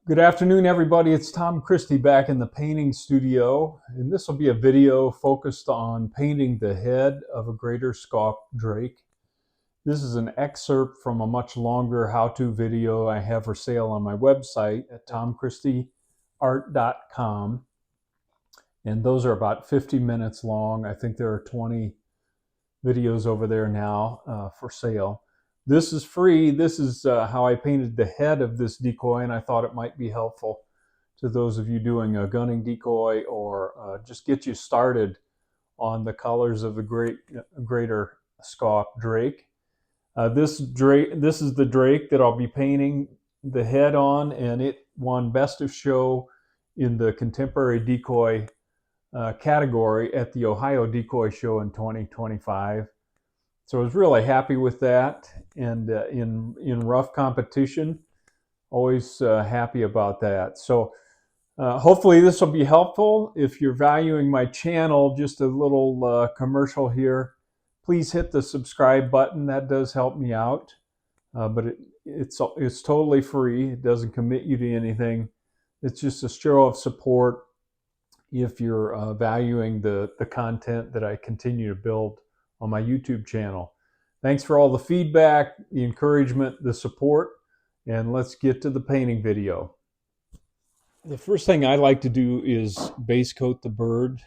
Good afternoon, everybody. It's Tom Christie back in the painting studio, and this will be a video focused on painting the head of a Greater Scaup Drake. This is an excerpt from a much longer how-to video I have for sale on my website at tomchristieart.com, and those are about 50 minutes long. I think there are 20 videos over there now for sale. This is free. This is how I painted the head of this decoy, and I thought it might be helpful to those of you doing a gunning decoy or just get you started on the colors of the Greater Scaup Drake. This is the Drake that I'll be painting the head on, and it won Best of Show in the Contemporary Decoy category at the Ohio Decoy Show in 2025. So I was really happy with that, and in rough competition, always happy about that. So hopefully this will be helpful. If you're valuing my channel, just a little commercial here, please hit the subscribe button. That does help me out, but it's totally free. It doesn't commit you to anything. It's just a show of support if you're valuing the content that I continue to build on my YouTube channel. Thanks for all the feedback, the encouragement, the support, and let's get to the painting video. The first thing I like to do is base coat the bird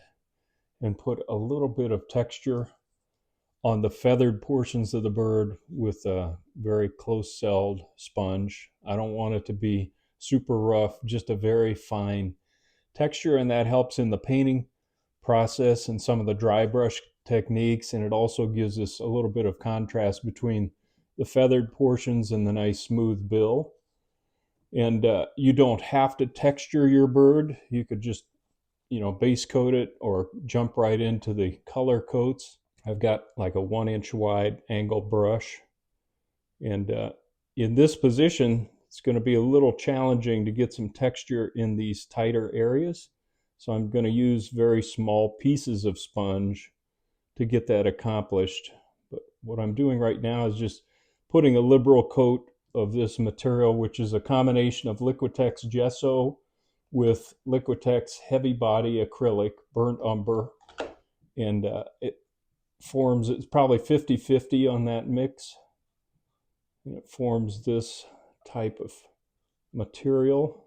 and put a little bit of texture on the feathered portions of the bird with a very close-celled sponge. I don't want it to be super rough, just a very fine texture, and that helps in the painting process and some of the dry brush techniques, and it also gives us a little bit of contrast between the feathered portions and the nice smooth bill. And you don't have to texture your bird. You could just, base coat it or jump right into the color coats. I've got like a 1-inch wide angle brush, and in this position it's going to be a little challenging to get some texture in these tighter areas. So I'm going to use very small pieces of sponge to get that accomplished. But what I'm doing right now is just putting a liberal coat of this material, which is a combination of Liquitex gesso with Liquitex heavy body acrylic, burnt umber. And it's probably 50-50 on that mix. And it forms this type of material.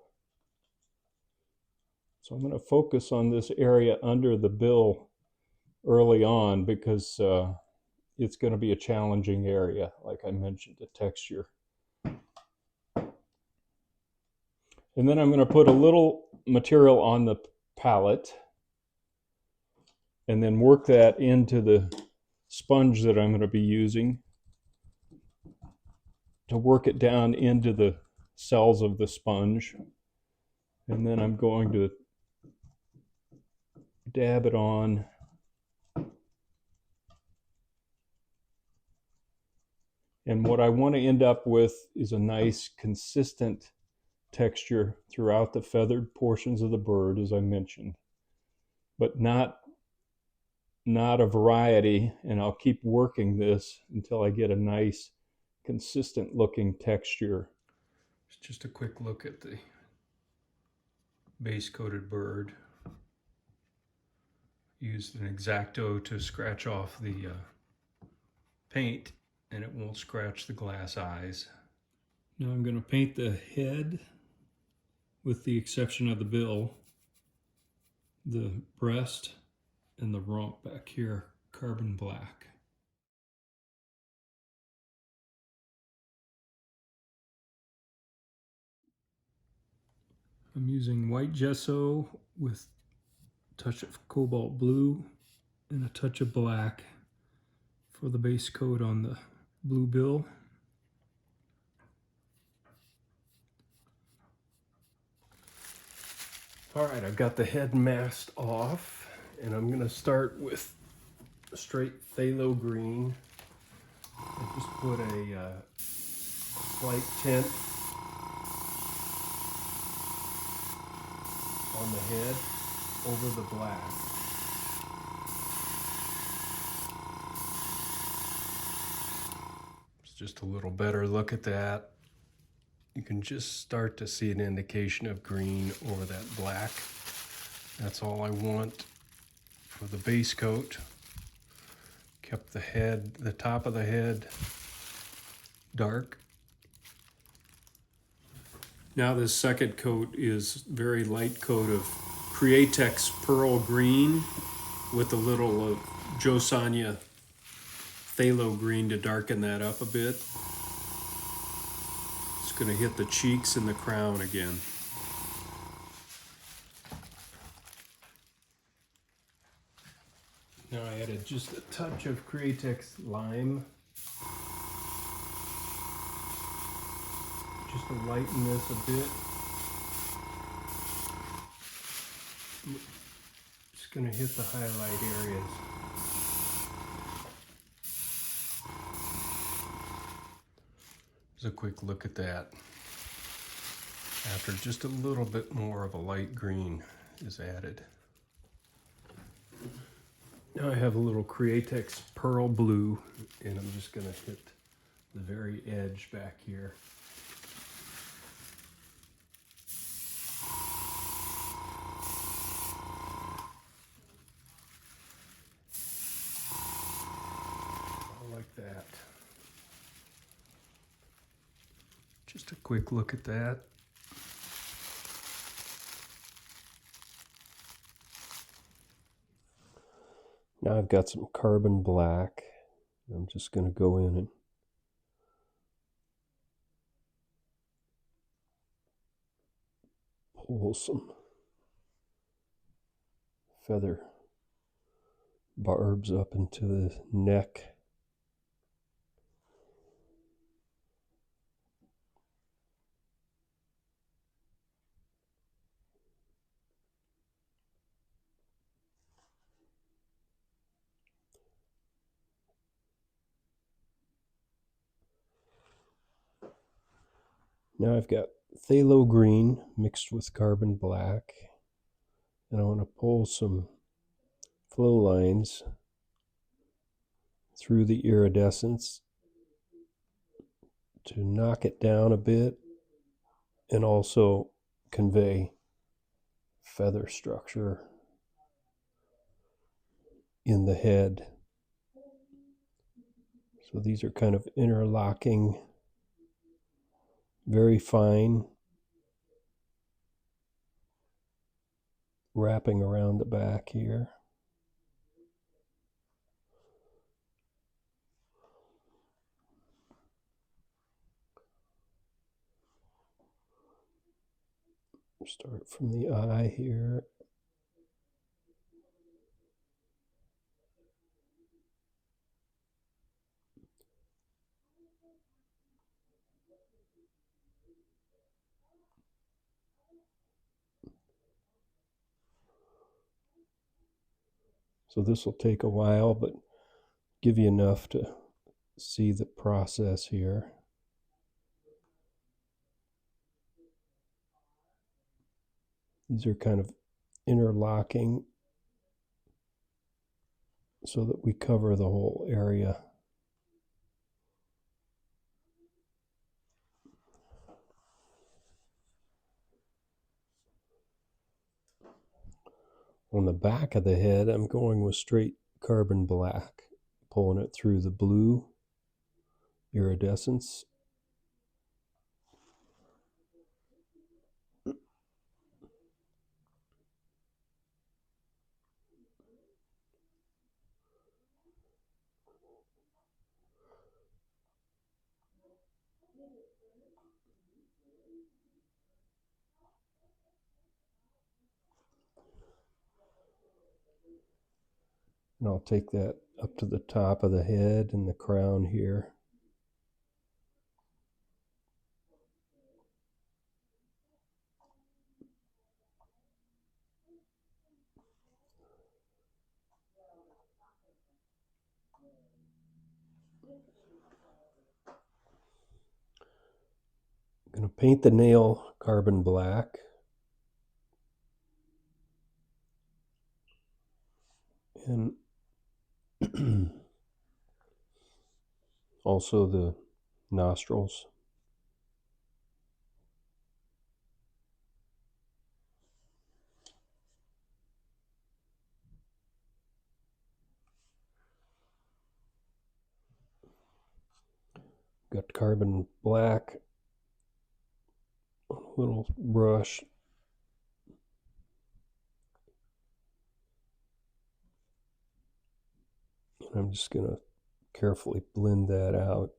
So I'm going to focus on this area under the bill early on because it's going to be a challenging area, like I mentioned, the texture. And then I'm going to put a little material on the palette and then work that into the sponge that I'm going to be using to work it down into the cells of the sponge. And then I'm going to dab it on. And what I want to end up with is a nice consistent texture throughout the feathered portions of the bird, as I mentioned, but not a variety. And I'll keep working this until I get a nice consistent looking texture. It's just a quick look at the base coated bird. Used an X-Acto to scratch off the paint, and it won't scratch the glass eyes. Now I'm going to paint the head, with the exception of the bill, the breast, and the rump back here, carbon black. I'm using white gesso with a touch of cobalt blue and a touch of black for the base coat on the blue bill. All right, I've got the head masked off, and I'm gonna start with a straight phthalo green. I just put a slight tint on the head over the black. It's just a little better look at that. you can just start to see an indication of green over that black. That's all I want for the base coat. Kept the top of the head dark. Now this second coat is very light coat of Createx Pearl Green with a little of Joe Sonia Phthalo Green to darken that up a bit. It's going to hit the cheeks and the crown again. Now I added just a touch of Createx Lime, just to lighten this a bit. Just going to hit the highlight areas. Just a quick look at that. After just a little bit more of a light green is added. Now I have a little Createx Pearl Blue, and I'm just going to hit the very edge back here. Like that. Just a quick look at that. Now I've got some carbon black. I'm just going to go in and pull some feather barbs up into the neck. Now I've got phthalo green mixed with carbon black, and I want to pull some flow lines through the iridescence to knock it down a bit and also convey feather structure in the head. So these are kind of interlocking, very fine, wrapping around the back here. Start from the eye here. So this will take a while, but give you enough to see the process here. These are kind of interlocking so that we cover the whole area. On the back of the head, I'm going with straight carbon black, pulling it through the blue iridescence. And I'll take that up to the top of the head and the crown here. I'm going to paint the nail carbon black. And also the nostrils. Got carbon black on a little brush. And I'm just going to carefully blend that out.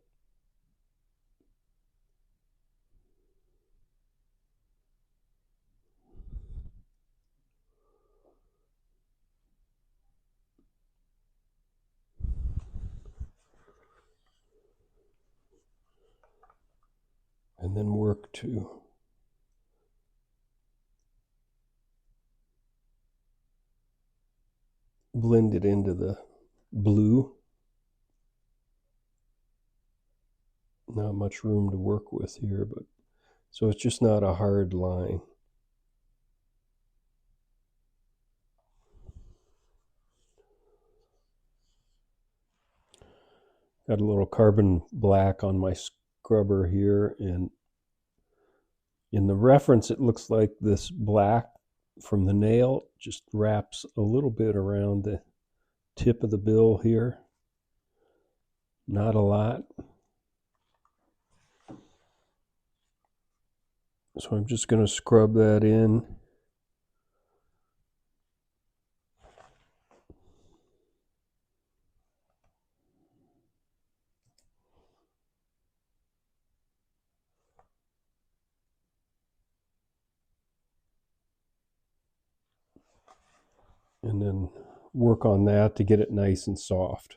And then work to blend it into the blue. Not much room to work with here, but so it's just not a hard line. Got a little carbon black on my scrubber here, and in the reference it looks like this black from the nail just wraps a little bit around the tip of the bill here. Not a lot. So I'm just going to scrub that in. And then work on that to get it nice and soft.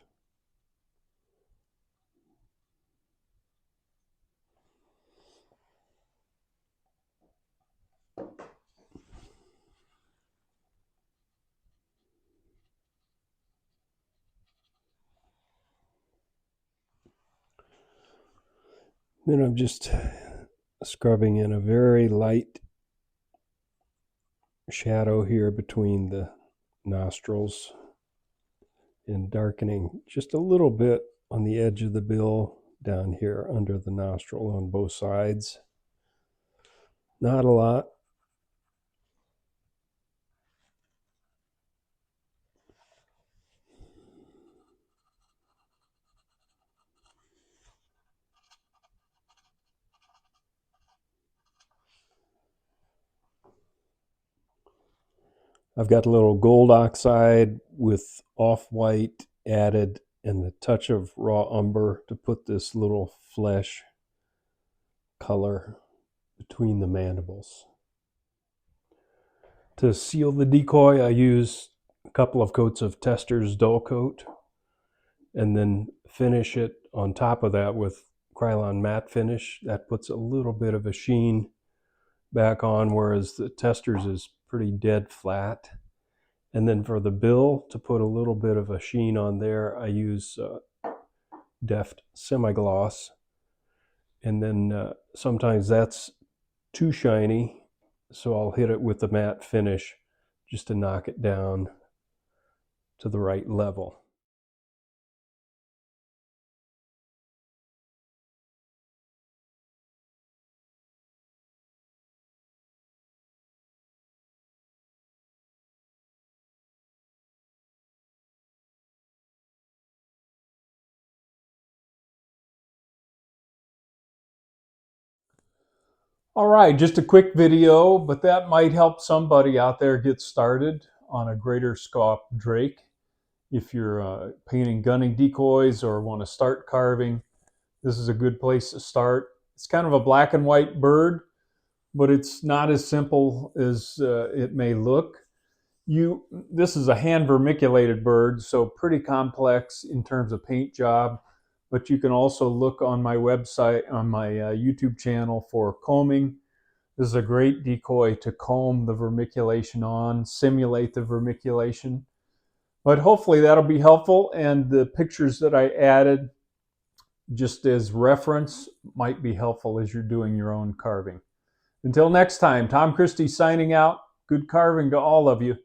Then I'm just scrubbing in a very light shadow here between the nostrils and darkening just a little bit on the edge of the bill down here under the nostril on both sides. Not a lot. I've got a little gold oxide with off-white added and a touch of raw umber to put this little flesh color between the mandibles. To seal the decoy, I use a couple of coats of Tester's Dull Coat and then finish it on top of that with Krylon Matte Finish. That puts a little bit of a sheen back on, whereas the Tester's is pretty dead flat. And then for the bill, to put a little bit of a sheen on there, I use Deft Semi-Gloss. And then sometimes that's too shiny, so I'll hit it with the matte finish just to knock it down to the right level. All right, just a quick video, but that might help somebody out there get started on a Greater Scaup Drake. If you're painting gunning decoys or want to start carving, this is a good place to start. It's kind of a black and white bird, but it's not as simple as it may look. This is a hand vermiculated bird, so pretty complex in terms of paint job, but you can also look on my website, on my YouTube channel for combing. This is a great decoy to comb the vermiculation on, simulate the vermiculation. But hopefully that'll be helpful, and the pictures that I added just as reference might be helpful as you're doing your own carving. Until next time, Tom Christie signing out. Good carving to all of you.